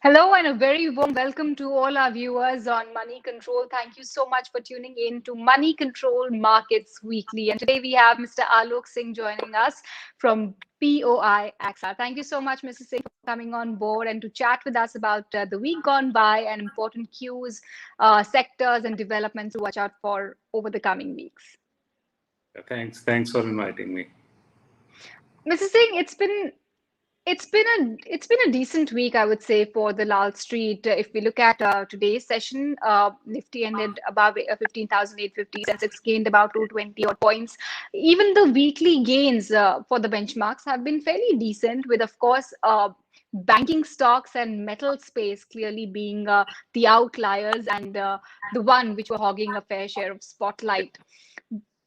Hello and a very warm welcome to all our viewers on Money Control. Thank you so much for tuning in to Money Control Markets Weekly. And today we have Mr. Alok Singh joining us from POI AXA. Thank you so much, Mr. Singh, for coming on board and to chat with us about the week gone by and important cues, sectors, and developments to watch out for over the coming weeks. Thanks for inviting me. Mr. Singh, it's been a decent week, I would say, for the Lal Street. If we look at today's session, Nifty ended above 15,850, Sensex gained about 220 odd points. Even the weekly gains for the benchmarks have been fairly decent, with of course banking stocks and metal space clearly being the outliers and the one which were hogging a fair share of spotlight.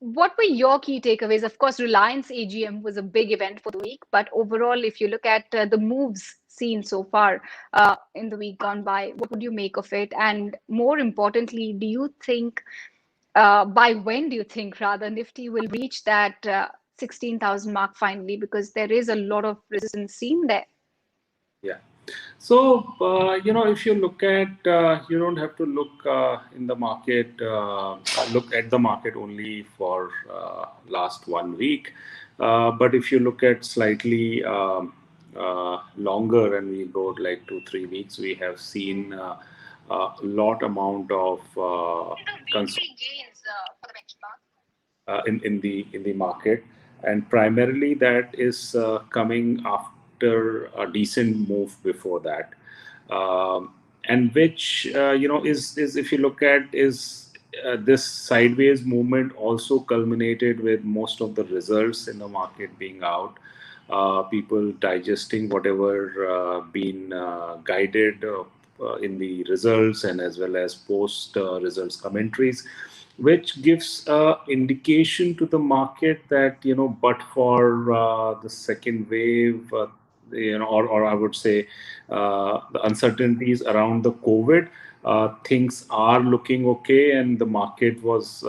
What were your key takeaways? Of course, Reliance AGM was a big event for the week, but overall, if you look at the moves seen so far in the week gone by, what would you make of it? And more importantly, do you think, by when do you think rather Nifty will reach that 16,000 mark finally? Because there is a lot of resistance seen there. Yeah. So, if you look at, you don't have to look in the market, look at the market only for last 1 week. But if you look at slightly longer and we go like 2-3 weeks, we have seen a lot amount of in the market, and primarily that is coming after a decent move before that, and which is if you look at is this sideways movement also culminated with most of the results in the market being out, people digesting whatever been guided in the results and as well as post results commentaries, which gives indication to the market that but for the second wave, or I would say the uncertainties around the COVID, things are looking okay, and the market was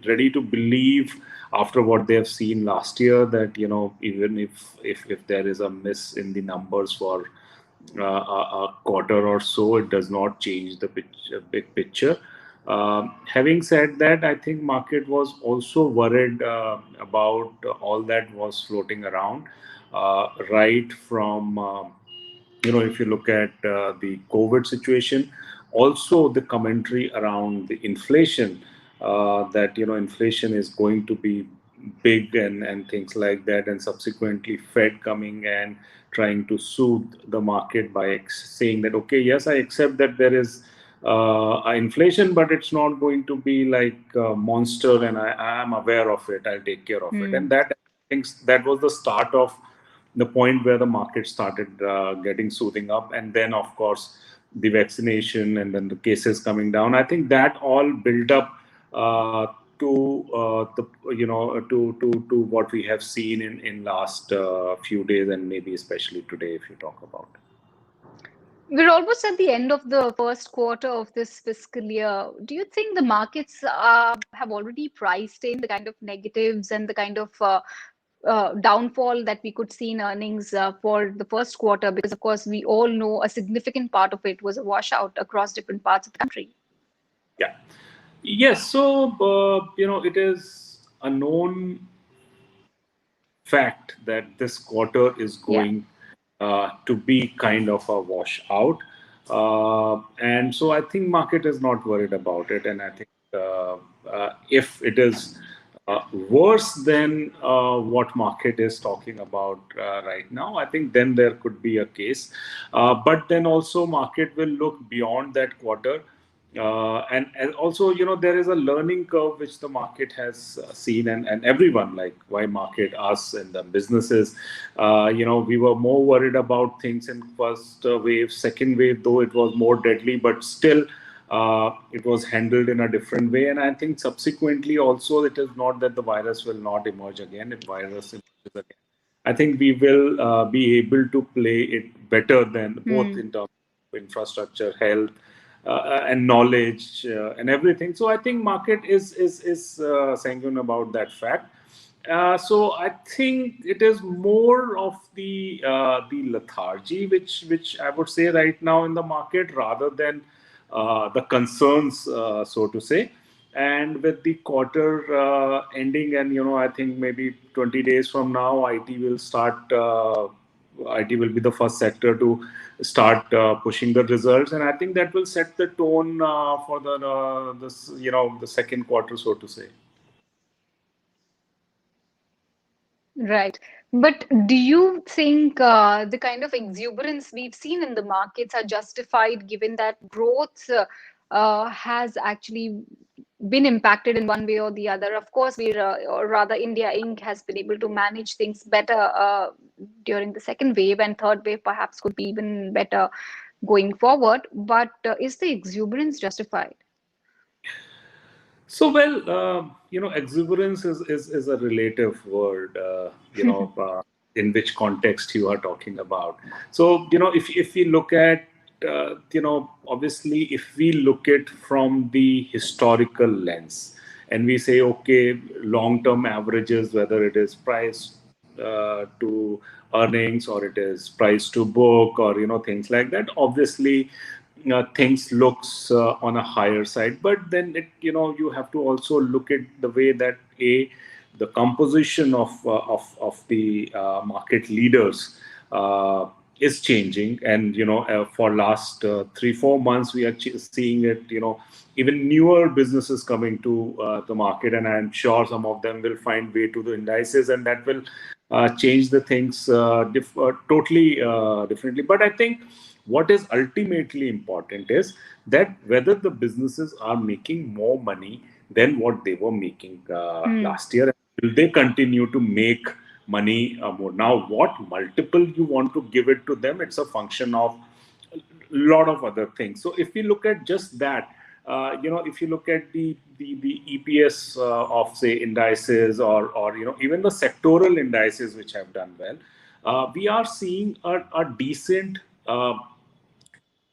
ready to believe after what they have seen last year that even if there is a miss in the numbers for a quarter or so, it does not change the big picture. Having said that, I think market was also worried about all that was floating around, right from if you look at the COVID situation, also the commentary around the inflation, that inflation is going to be big and things like that, and subsequently Fed coming and trying to soothe the market by saying that okay, yes, I accept that there is inflation, but it's not going to be like a monster, and I am aware of it, I'll take care of it. And that, I think, that was the start of the point where the market started getting soothing up. And then of course the vaccination and then the cases coming down, I think that all built up to the to what we have seen in last few days, and maybe especially today if you talk about. We're almost at the end of the first quarter of this fiscal year. Do you think the markets have already priced in the kind of negatives and the kind of downfall that we could see in earnings for the first quarter? Because, of course, we all know a significant part of it was a washout across different parts of the country. Yeah. Yes. So, it is a known fact that this quarter is going to be kind of a washout. And so I think market is not worried about it. And I think if it is worse than what market is talking about right now, I think then there could be a case. But then also market will look beyond that quarter. And also, there is a learning curve which the market has seen, and everyone, like why market, us and the businesses, we were more worried about things in first wave, second wave, though it was more deadly, but still it was handled in a different way. And I think subsequently also, it is not that the virus will not emerge again. If virus emerges again, I think we will be able to play it better than both in terms of infrastructure, health, and knowledge and everything. So I think market is sanguine about that fact. So I think it is more of the lethargy which I would say right now in the market rather than the concerns, so to say. And with the quarter ending, and I think maybe 20 days from now, IT will start. IT will be the first sector to start pushing the results, and I think that will set the tone for the second quarter, so to say. Right. But do you think the kind of exuberance we've seen in the markets are justified given that growth has actually been impacted in one way or the other? Of course, or rather, India Inc. has been able to manage things better during the second wave, and third wave perhaps could be even better going forward. But is the exuberance justified? So, well, exuberance is a relative word, in which context you are talking about. So, if we look at, obviously, if we look at from the historical lens and we say, okay, long-term averages, whether it is price to earnings or it is price to book or, things like that, obviously, things looks on a higher side, but then you have to also look at the way that the composition of the market leaders is changing, and for last 3-4 months we are seeing it, even newer businesses coming to the market, and I'm sure some of them will find way to the indices, and that will change the things totally differently. But I think what is ultimately important is that whether the businesses are making more money than what they were making Hmm. last year. Will they continue to make money more? Now, what multiple you want to give it to them, it's a function of a lot of other things. So if we look at just that, if you look at the EPS of say indices or even the sectoral indices which have done well, we are seeing a decent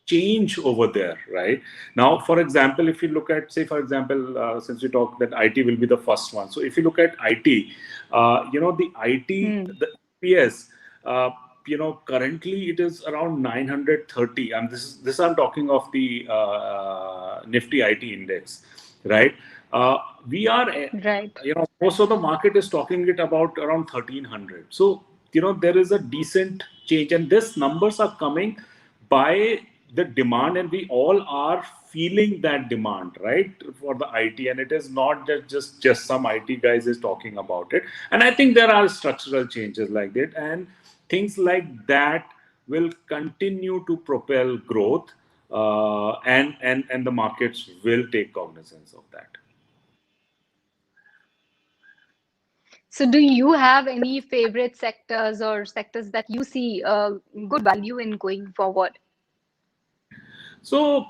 change over there, right? Now, for example, if you look at, say, for example, since we talked that IT will be the first one. So if you look at IT, the IT, Hmm. the EPS, currently it is around 930. And this I'm talking of the Nifty IT index, right? We are, Right. most of the market is talking it about around 1300. So, there is a decent change, and these numbers are coming by the demand, and we all are feeling that demand, right, for the IT, and it is not that just some IT guys is talking about it. And I think there are structural changes like that, and things like that will continue to propel growth, and the markets will take cognizance of that. So, do you have any favorite sectors or sectors that you see good value in going forward? So,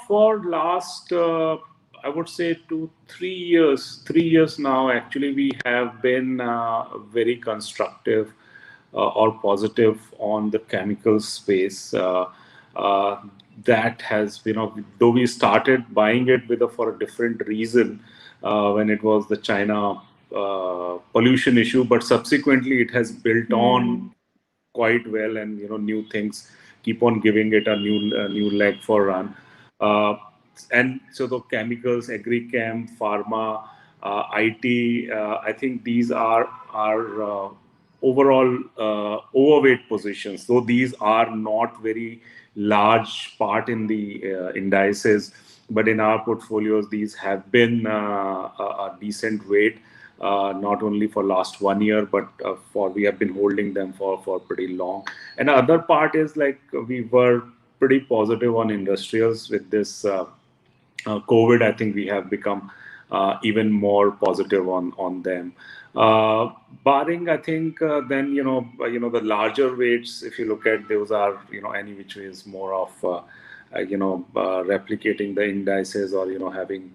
for last, I would say 2-3 years, 3 years now, actually, we have been very constructive or positive on the chemical space. Uh, that has, though we started buying it for a different reason when it was the China pollution issue, but subsequently it has built Hmm. on quite well, and new things keep on giving it a new leg for run. uh, and so the chemicals, agrichem, pharma, IT, I think these are overall overweight positions, though these are not very large part in the indices, but in our portfolios these have been a decent weight, not only for last 1 year, but for we have been holding them for pretty long. And the other part is like we were pretty positive on industrials with this COVID. I think we have become even more positive on them. Barring, I think, then the larger weights. If you look at those, are any which way is more of replicating the indices, or having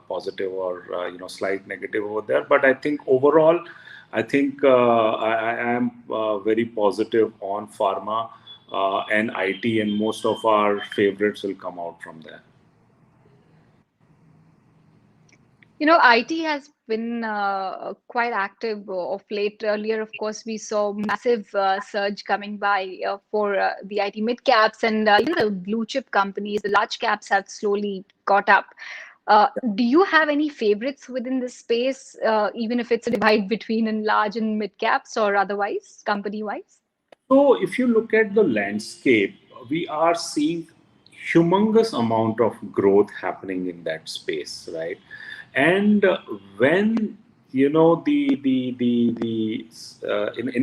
positive or slight negative over there. But I think overall, I think I am very positive on pharma and IT, and most of our favorites will come out from there. IT has been quite active of late. Earlier, of course, we saw massive surge coming by for the IT mid caps and even the blue chip companies. The large caps have slowly caught up. Do you have any favorites within this space, even if it's a divide between in large and mid caps or otherwise, company wise? So if you look at the landscape, we are seeing humongous amount of growth happening in that space, right? And when in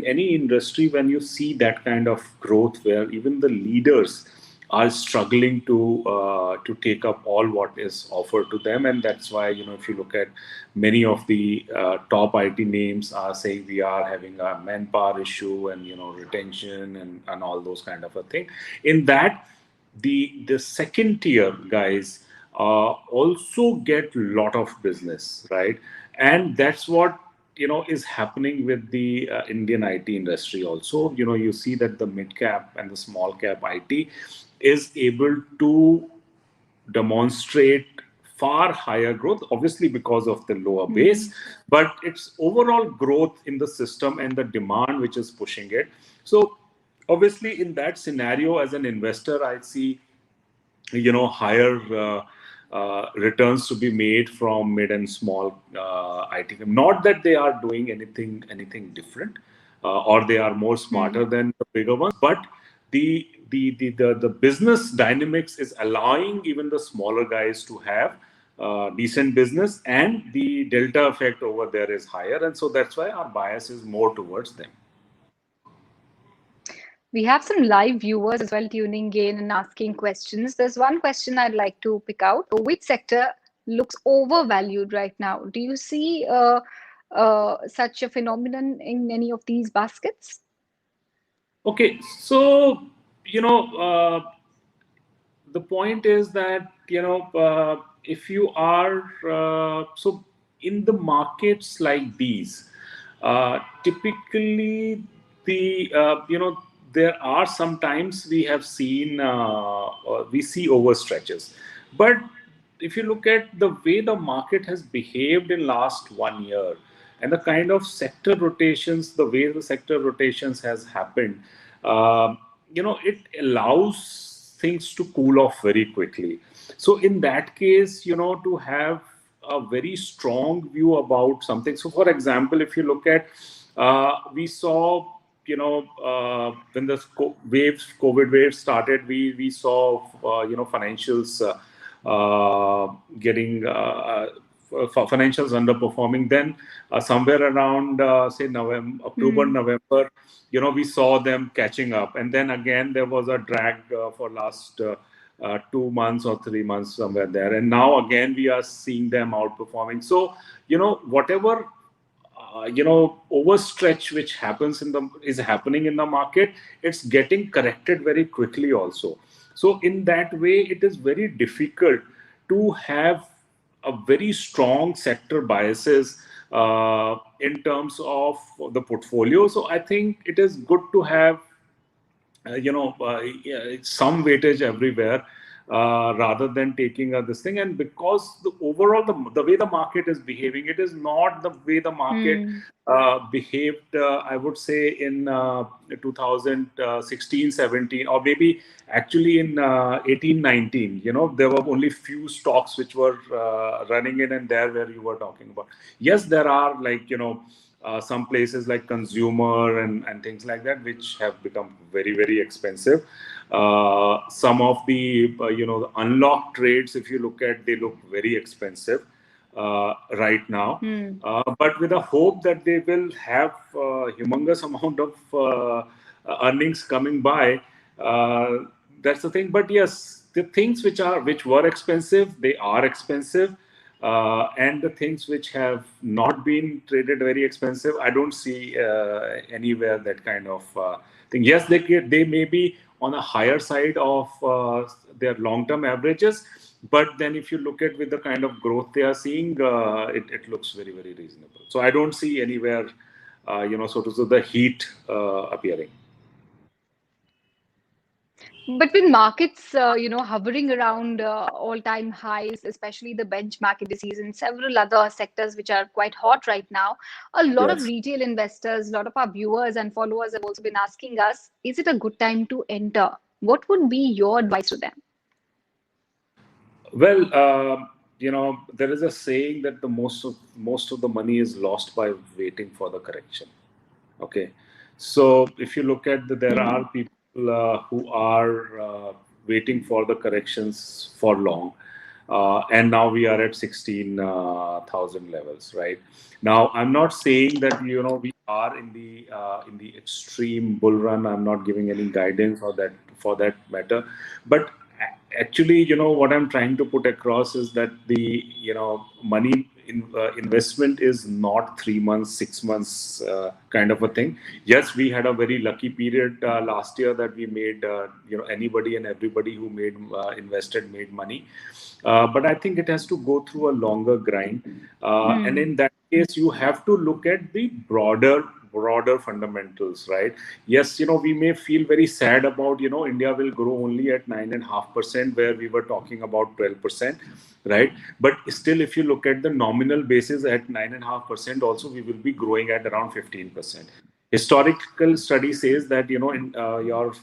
any industry, when you see that kind of growth where even the leaders are struggling to take up all what is offered to them, and that's why if you look at many of the top IT names are saying we are having a manpower issue and retention and all those kind of a thing. In that, the second tier guys also get lot of business, right? And that's what is happening with the Indian IT industry also. You see that the mid cap and the small cap IT is able to demonstrate far higher growth, obviously because of the lower base, but it's overall growth in the system and the demand which is pushing it. So obviously in that scenario, as an investor, I see higher returns to be made from mid and small IT. Not that they are doing anything different, or they are more smarter than the bigger ones, but the business dynamics is allowing even the smaller guys to have decent business, and the delta effect over there is higher, and so that's why our bias is more towards them. We have some live viewers as well tuning in and asking questions. There's one question I'd like to pick out. Which sector looks overvalued right now? Do you see such a phenomenon in any of these baskets? Okay, so the point is that if you are so in the markets like these, typically the there are sometimes we have seen we see overstretches, but if you look at the way the market has behaved in last 1 year and the kind of sector rotations, the way the sector rotations has happened, it allows things to cool off very quickly. So in that case, to have a very strong view about something. So for example, if you look at, we saw, when the COVID wave started, we saw, financials getting financials underperforming. Then somewhere around say November, October, November, we saw them catching up, and then again there was a drag for last 2 months or 3 months somewhere there, and now again we are seeing them outperforming. So whatever overstretch which is happening in the market, it's getting corrected very quickly also. So in that way, it is very difficult to have a very strong sector biases in terms of the portfolio. So I think it is good to have some weightage everywhere, rather than taking this thing. And because the overall the way the market is behaving, it is not the way the market behaved, I would say, in 2016, 17, or maybe actually in 18, 19. There were only few stocks which were running in and there where you were talking about. Yes, there are, like, some places like consumer and things like that, which have become very, very expensive. Some of the the unlocked trades, if you look at, they look very expensive right now. But with a hope that they will have humongous amount of earnings coming by. That's the thing. But yes, the things which were expensive, they are expensive. And the things which have not been traded very expensive, I don't see anywhere that kind of thing. Yes, they may be on a higher side of their long-term averages, but then if you look at with the kind of growth they are seeing, it looks very, very reasonable. So I don't see anywhere, so to say, the heat appearing. But with markets, hovering around all-time highs, especially the benchmark indices and several other sectors which are quite hot right now, a lot of Yes. retail investors, a lot of our viewers and followers have also been asking us, is it a good time to enter? What would be your advice to them? Well, there is a saying that the most of the money is lost by waiting for the correction. Okay, so if you look at there Hmm. are people who are waiting for the corrections for long, and now we are at 16,000 levels, right? Now, I'm not saying that we are in the extreme bull run. I'm not giving any guidance for that matter, but actually, what I'm trying to put across is that the money investment is not 3 months, 6 months kind of a thing. Yes, we had a very lucky period last year that we made anybody and everybody who made invested made money, but I think it has to go through a longer grind, and Hmm. in that case you have to look at the broader fundamentals, right? Yes, we may feel very sad about India will grow only at 9.5%, where we were talking about 12%, right? But still, if you look at the nominal basis at 9.5%, also we will be growing at around 15%. Historical study says that your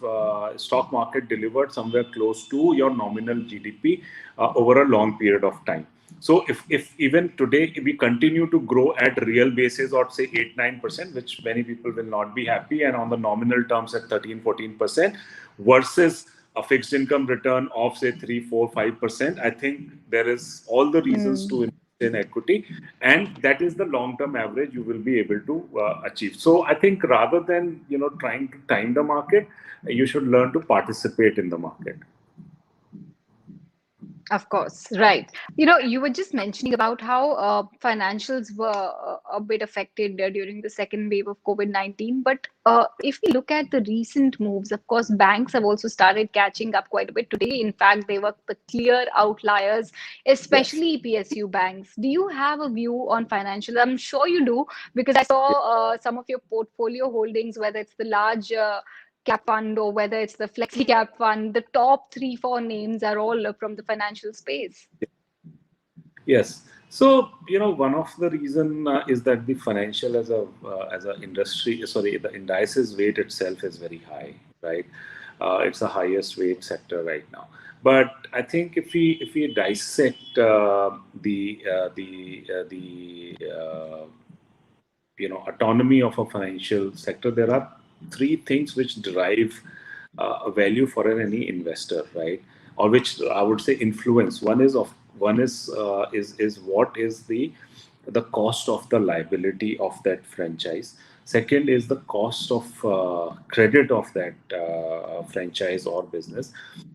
stock market delivered somewhere close to your nominal GDP over a long period of time. So if even today we continue to grow at real basis or say 8-9%, which many people will not be happy, and on the nominal terms at 13-14% versus a fixed income return of say 3-4-5%, I think there is all the reasons to Hmm. invest in equity, and that is the long term average you will be able to achieve. So I think rather than trying to time the market, you should learn to participate in the market. Of course, right. You were just mentioning about how financials were a bit affected during the second wave of COVID-19. But if we look at the recent moves, of course, banks have also started catching up quite a bit today. In fact, they were the clear outliers, Yes. especially PSU banks. Do you have a view on financials? I'm sure you do, because I saw some of your portfolio holdings, whether it's the large cap fund or whether it's the flexi cap fund, the top three, four names are all from the financial space. Yes. So, one of the reason is that the financial as a industry, sorry, the indices weight itself is very high, right? It's the highest weight sector right now. But I think if we dissect autonomy of a financial sector, there are three things which derive a value for any investor, right? Or which I would say influence. One is what is the cost of the liability of that franchise. Second is the cost of credit of that franchise or business,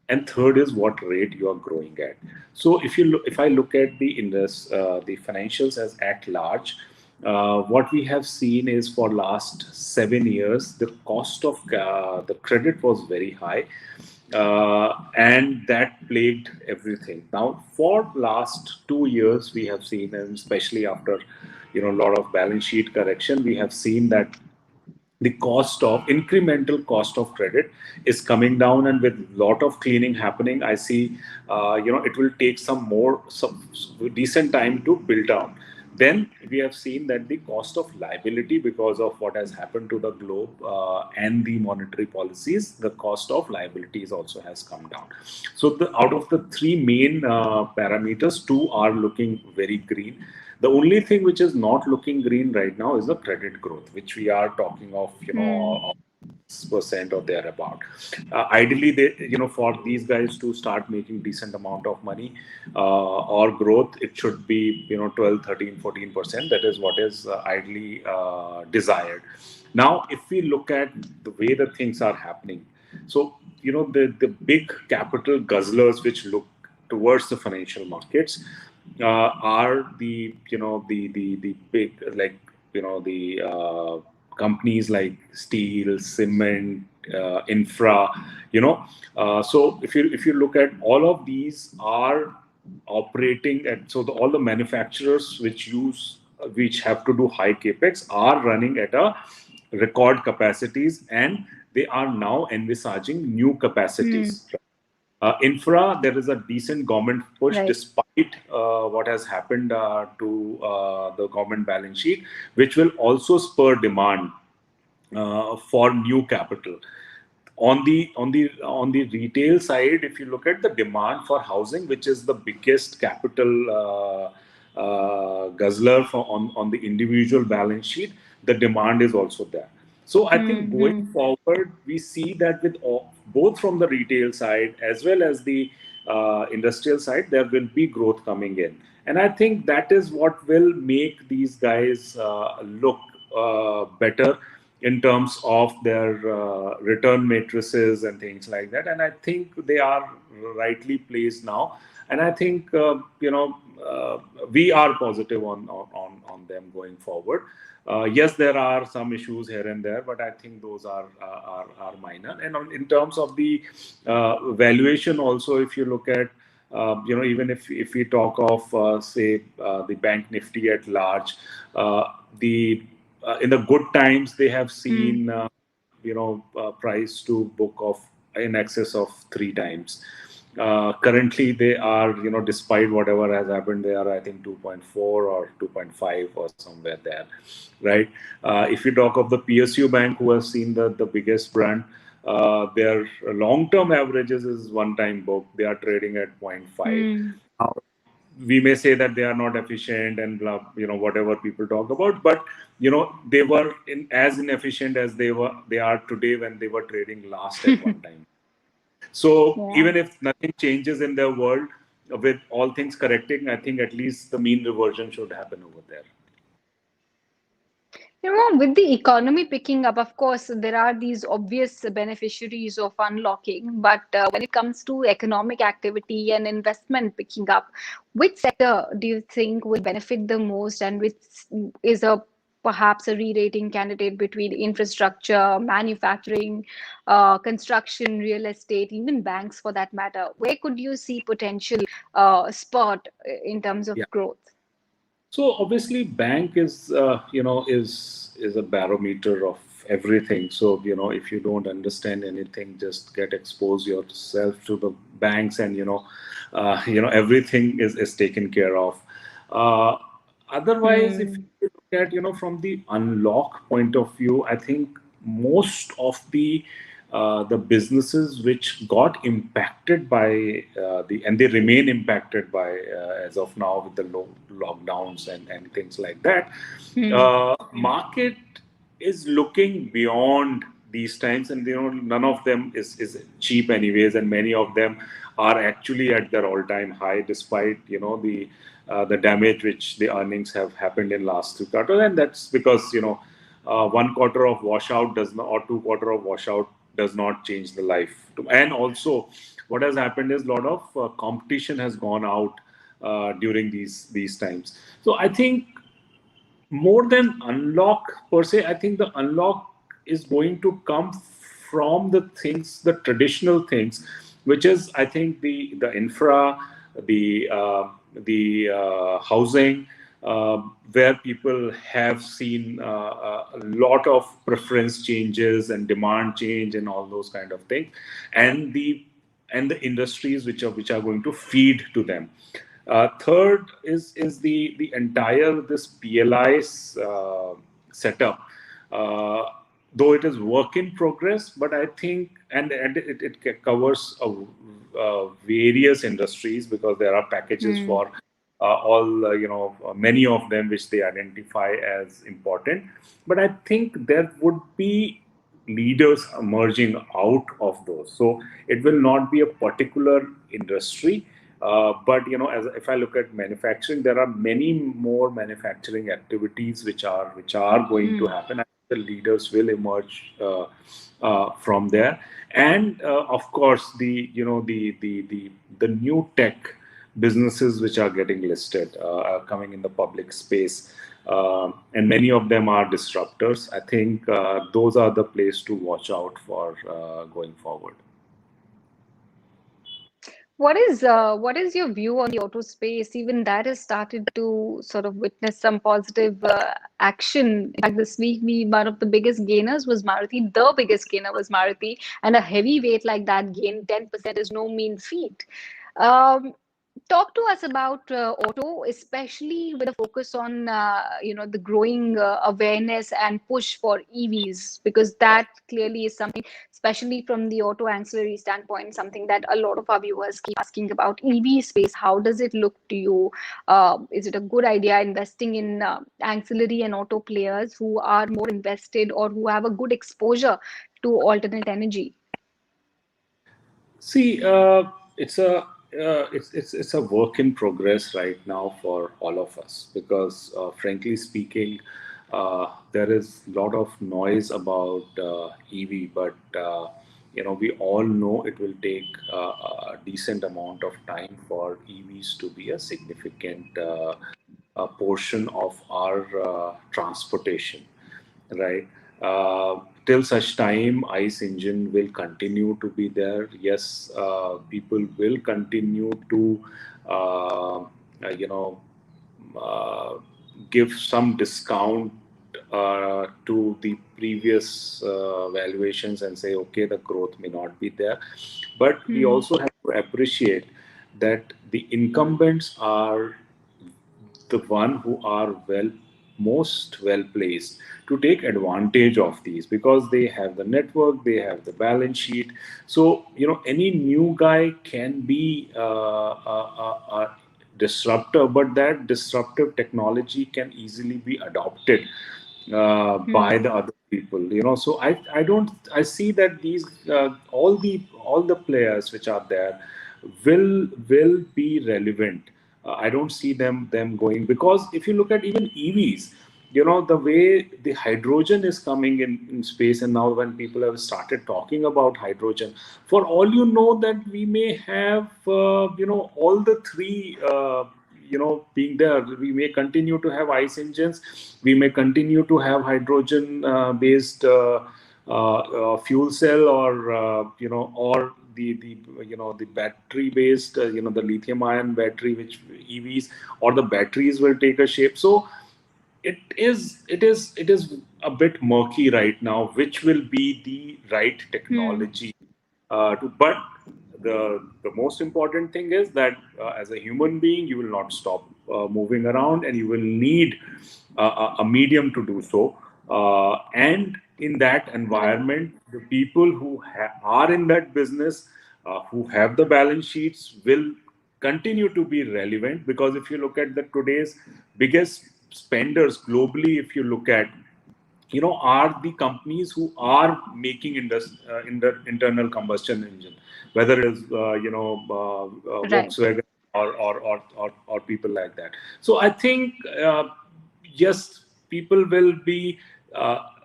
and third is what rate you are growing at. So if I look at the financials as at large, what we have seen is for last 7 years, the cost of the credit was very high, and that plagued everything. Now, for last 2 years, we have seen, and especially after a lot of balance sheet correction, we have seen that the cost of incremental cost of credit is coming down, and with lot of cleaning happening, I see it will take some decent time to build down. Then we have seen that the cost of liability, because of what has happened to the globe and the monetary policies, the cost of liabilities also has come down. So out of the three main parameters, two are looking very green. The only thing which is not looking green right now is the credit growth, which we are talking of, Hmm. of 6% or thereabout. Ideally, for these guys to start making decent amount of money or growth, it should be 12, 13, 14%. That is what is ideally desired. Now, if we look at the way the things are happening, so the big capital guzzlers which look towards the financial markets are the big, like the companies like steel, cement, infra. So if you look at all of these are operating at, so all the manufacturers which have to do high capex are running at a record capacities, and they are now envisaging new Hmm. capacities. Infra, there is a decent government push Right. despite what has happened to the government balance sheet, which will also spur demand for new capital. On the retail side, if you look at the demand for housing, which is the biggest capital guzzler on the individual balance sheet, the demand is also there. So I think Hmm. going Hmm. forward, we see that with both from the retail side as well as the industrial side, there will be growth coming in, and I think that is what will make these guys look better in terms of their return matrices and things like that. And I think they are rightly placed now. And I think we are positive on them going forward. Yes, there are some issues here and there, but I think those are minor. And in terms of the valuation, also, if you look at even if we talk of say the bank Nifty at large, the in the good times they have Hmm. seen price to book of in excess of 3 times. Currently they are, despite whatever has happened, they are, I think, 2.4 or 2.5 or somewhere there, right? If you talk of the PSU bank, who has seen the biggest brand, their long-term averages is 1 time book. They are trading at zero point 0.5. Hmm. Now, we may say that they are not efficient and blah, whatever people talk about, but they were as inefficient as they are today when they were trading last at 1 time. So Yeah. even if nothing changes in their world, with all things correcting, I think at least the mean reversion should happen over there. With the economy picking up, of course, there are these obvious beneficiaries of unlocking. But when it comes to economic activity and investment picking up, which sector do you think will benefit the most, and which is a perhaps a re-rating candidate between infrastructure, manufacturing, construction, real estate, even banks for that matter? Where could you see potential spot in terms of Yeah. growth? So obviously, bank is a barometer of everything. So if you don't understand anything, just get exposed yourself to the banks, and everything is taken care of. Uh, Otherwise, if Hmm. you look at from the unlock point of view, I think most of the businesses which got impacted by and they remain impacted by as of now with the lockdowns and things like that, Hmm. market is looking beyond these times, and none of them is cheap anyways, and many of them are actually at their all-time high, despite the damage which the earnings have happened in last 2 quarters. And that's because 1 quarter of washout does not, or 2 quarter of washout does not change the life. And also, what has happened is a lot of competition has gone out during these times. So I think more than unlock per se, I think the unlock is going to come from the things, the traditional things, which is, I think, the infra, the housing, where people have seen a lot of preference changes and demand change and all those kind of things, and the industries which are going to feed to them. Third is the entire this PLI setup. Uh, though it is work in progress, but I think and it covers various industries, because there are packages Hmm. for all many of them which they identify as important. But I think there would be leaders emerging out of those. So it will not be a particular industry, but as if I look at manufacturing, there are many more manufacturing activities which are going to Hmm. happen. And the leaders will emerge from there, and of course the new tech businesses which are getting listed are coming in the public space, and many of them are disruptors. I think those are the place to watch out for going forward. What is your view on the auto space? Even that has started to sort of witness some positive action. In fact, this week, one of the biggest gainers was Maruti. The biggest gainer was Maruti, and a heavyweight like that gain 10% is no mean feat. Um, Talk to us about auto, especially with a focus on the growing awareness and push for EVs, because that clearly is something, especially from the auto ancillary standpoint, something that a lot of our viewers keep asking about. EV space, how does it look to you? Is it a good idea investing in ancillary and auto players who are more invested or who have a good exposure to alternate energy? See, it's a work in progress right now for all of us because, frankly speaking, there is a lot of noise about EV, but we all know it will take a decent amount of time for EVs to be a significant portion of our transportation, right? Till such time, ICE engine will continue to be there. Yes, people will continue to, you know, uh, give some discount to the previous valuations and say, okay, the growth may not be there. But we Hmm. also have to appreciate that the incumbents are the one who are most well placed to take advantage of these because they have the network, they have the balance sheet. So any new guy can be a disruptor, but that disruptive technology can easily be adopted by Hmm. the other people. So I don't I see that these all the players which are there will be relevant. I don't see them going because if you look at even EVs, the way the hydrogen is coming in space, and now when people have started talking about hydrogen, for all you know that we may have all the three being there. We may continue to have ICE engines, we may continue to have hydrogen based fuel cell, or or the battery based the lithium ion battery which EVs, or the batteries will take a shape. So it is a bit murky right now which will be the right Hmm. technology but the most important thing is that as a human being you will not stop moving around, and you will need a medium to do so. And in that Right. environment, the people who are in that business, who have the balance sheets, will continue to be relevant. Because if you look at the today's biggest spenders globally, if you look at are the companies who are making in the internal combustion engine, whether it is Right. Volkswagen or people like that. So I think yes, people will be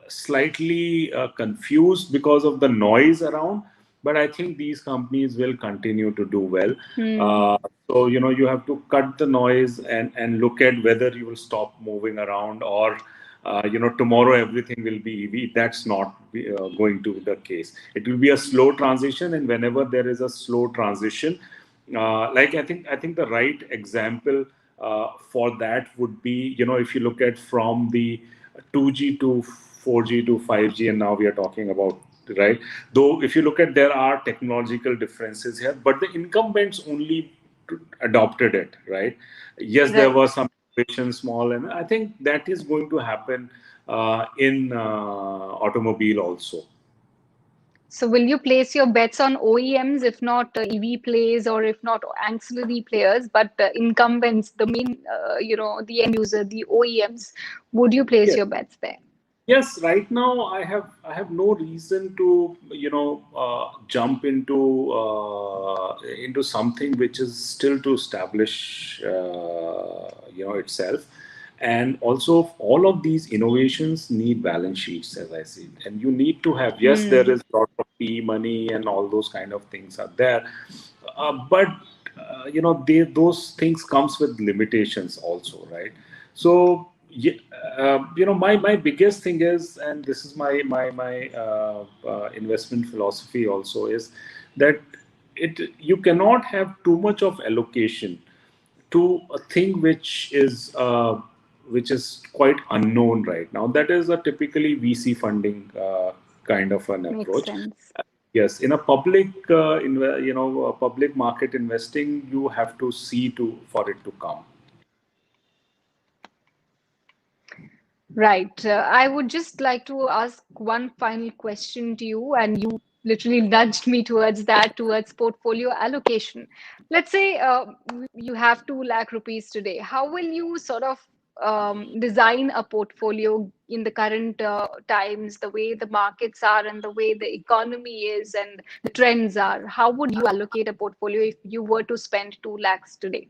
slightly confused because of the noise around, but I think these companies will continue to do well. Hmm. So you have to cut the noise and look at whether you will stop moving around, or tomorrow everything will be EV. That's not going to be the case. It will be a slow transition, and whenever there is a slow transition, like I think the right example for that would be, if you look at from the 2G to 4G to 5G, and now we are talking about, right? Though if you look at, there are technological differences here, but the incumbents only adopted it, right? Yes, there Right. were some innovation small, and I think that is going to happen in automobile also. So will you place your bets on OEMs, if not EV plays, or if not ancillary players, but incumbents, the main, the end user, the OEMs? Would you place Yes. your bets there? Yes, right now I have no reason to jump into something which is still to establish itself. And also all of these innovations need balance sheets, as I see, and you need to have, yes, there Hmm. is a lot of P money and all those kind of things are there, but those things comes with limitations also, right? So yeah, my biggest thing is, and this is my investment philosophy also, is that you cannot have too much of allocation to a thing which is quite unknown right now. That is a typically VC funding kind of an Makes approach. sense. Yes, in a public, a public market investing, you have to see to for it to come. Right. I would just like to ask one final question to you, and you literally nudged me towards that, towards portfolio allocation. Let's say you have 2 lakh rupees today. How will you sort of design a portfolio in the current times, the way the markets are and the way the economy is and the trends are? How would you allocate a portfolio if you were to spend 2 lakhs today?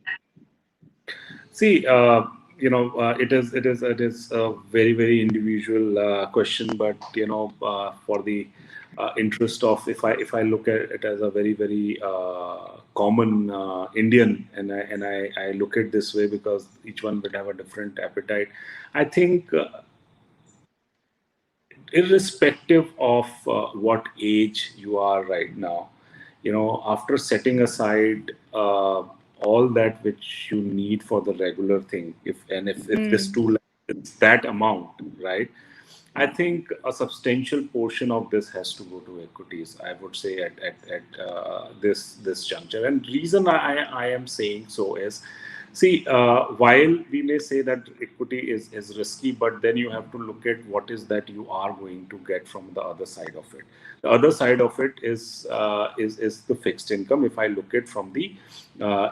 See, it is a very individual question, but for the interest of if I look at it as a very common Indian, and I look at this way because each one would have a different appetite. I think irrespective of what age you are right now, after setting aside all that which you need for the regular thing, if this Mm. 2 lakh is that amount, right? I think a substantial portion of this has to go to equities, I would say, at this juncture. And reason I am saying so is, see, while we may say that equity is risky, but then you have to look at what is that you are going to get from the other side of it. The other side of it is the fixed income. If I look at from the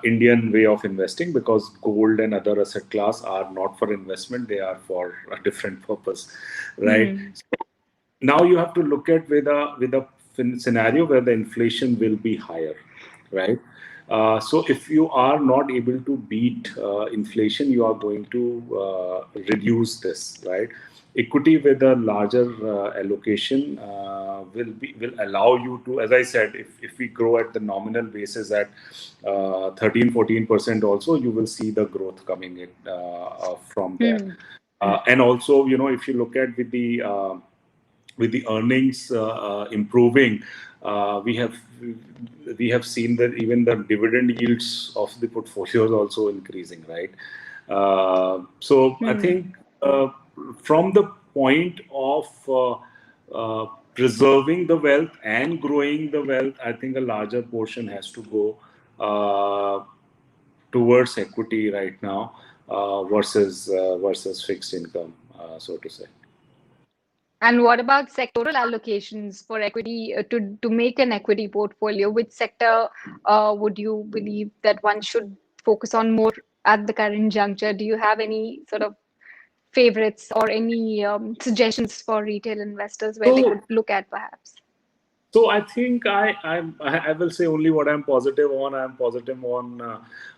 Indian way of investing, because gold and other asset class are not for investment; they are for a different purpose, right? Mm. Now you have to look at with a scenario where the inflation will be higher, right? So if you are not able to beat inflation, you are going to reduce this, right? Equity with a larger allocation will allow you to, as I said, if we grow at the nominal basis at 13-14% also, you will see the growth coming in from there. Mm. And also, if you look at with the earnings improving, we have seen that even the dividend yields of the portfolio is also increasing, right? So I Mm. think from the point of preserving the wealth and growing the wealth, I think a larger portion has to go towards equity right now versus fixed income, so to say. And what about sectoral allocations for equity to make an equity portfolio? Which sector would you believe that one should focus on more at the current juncture? Do you have any sort of favorites or any suggestions for retail investors where they So could look at perhaps? So I think I will say only what I'm positive on. I'm positive on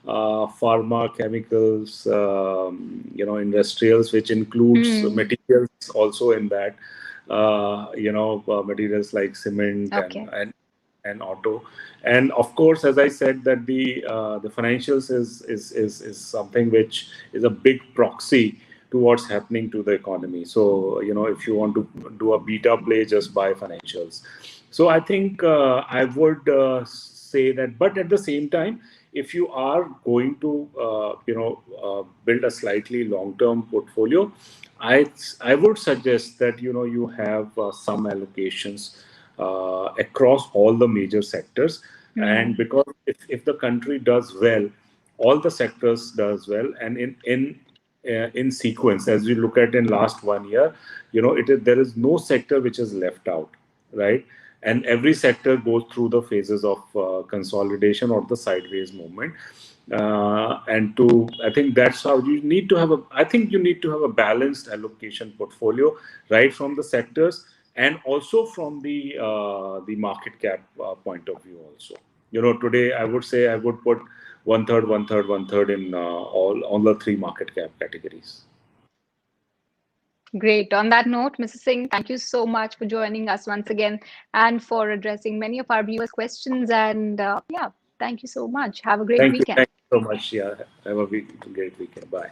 pharma, chemicals, industrials, which includes Hmm. materials also in that. Materials like cement and Okay. and and auto, and of course, as I said, that the financials is something which is a big proxy to what's happening to the economy. So if you want to do a beta play, just buy financials. So I think I would say that, but at the same time, if you are going to build a slightly long-term portfolio, I would suggest that you have some allocations across all the major sectors, and Hmm. because if the country does well, all the sectors does well, and in sequence, as we look at in last 1 year, there is no sector which is left out, right? And every sector goes through the phases of consolidation or the sideways movement. And to I think that's how you need to have a I think you need to have a balanced allocation portfolio, right from the sectors and also from the market cap point of view also. Today I would say I would put one third, one third, one third in all the three market cap categories. Great. On that note, Mrs. Singh, thank you so much for joining us once again and for addressing many of our viewers' questions. And yeah, thank you so much. Have a great Thank you weekend. so much. Yeah, have a great weekend. Bye.